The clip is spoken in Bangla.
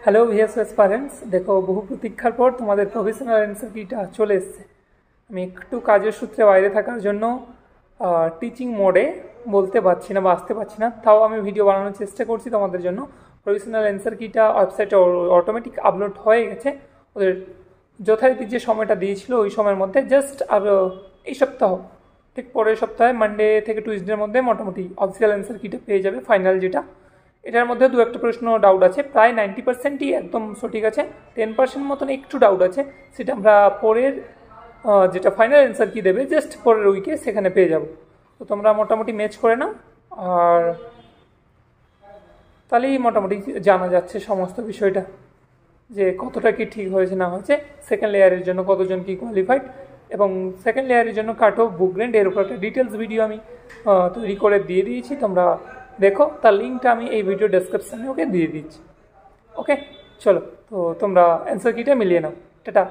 হ্যালো ভিএস অ্যাসপারেন্টস, দেখো বহু প্রতীক্ষার পর তোমাদের প্রফেশনাল অ্যান্সার কিটা চলে এসছে। আমি একটু কাজের সূত্রে বাইরে থাকার জন্য টিচিং মোডে বলতে পারছি না বা আসতে পারছি না, তাও আমি ভিডিও বানানোর চেষ্টা করছি তোমাদের জন্য। প্রফেশনাল অ্যান্সার কিটা ওয়েবসাইটে অটোমেটিক আপলোড হয়ে গেছে। ওদের যথারীতি যে সময়টা দিয়েছিল ওই সময়ের মধ্যে জাস্ট আর এই সপ্তাহ ঠিক পরের সপ্তাহে মানডে থেকে টুইসডের মধ্যে মোটামুটি অফিসিয়াল অ্যান্সার কিটা পেয়ে যাবে, ফাইনাল যেটা। এটার মধ্যে দু একটা প্রশ্ন ডাউট আছে, প্রায় 90%ই একদম সঠিক আছে, 10% মতন একটু ডাউট আছে, সেটা আমরা পরের যেটা ফাইনাল অ্যান্সার কি দেবে জাস্ট পরের উইকে সেখানে পেয়ে যাব। তো তোমরা মোটামুটি ম্যাচ করে নাও, আর তাহলেই মোটামুটি জানা যাচ্ছে সমস্ত বিষয়টা যে কতটা কি ঠিক হয়েছে না হয়েছে, সেকেন্ড লেয়ারের জন্য কতজন কি কোয়ালিফাইড, এবং সেকেন্ড লেয়ারের জন্য কাট অফ বুক গ্রেড এর উপর একটা ডিটেলস ভিডিও আমি তৈরি করে দিয়ে দিয়েছি। তোমরা দেখো, তার লিঙ্কটা আমি এই ভিডিও ডেসক্রিপশানে ওকে দিয়ে দিচ্ছি। ওকে, চলো তো তোমরা অ্যান্সার কিটা মিলিয়ে নাও। টাটা।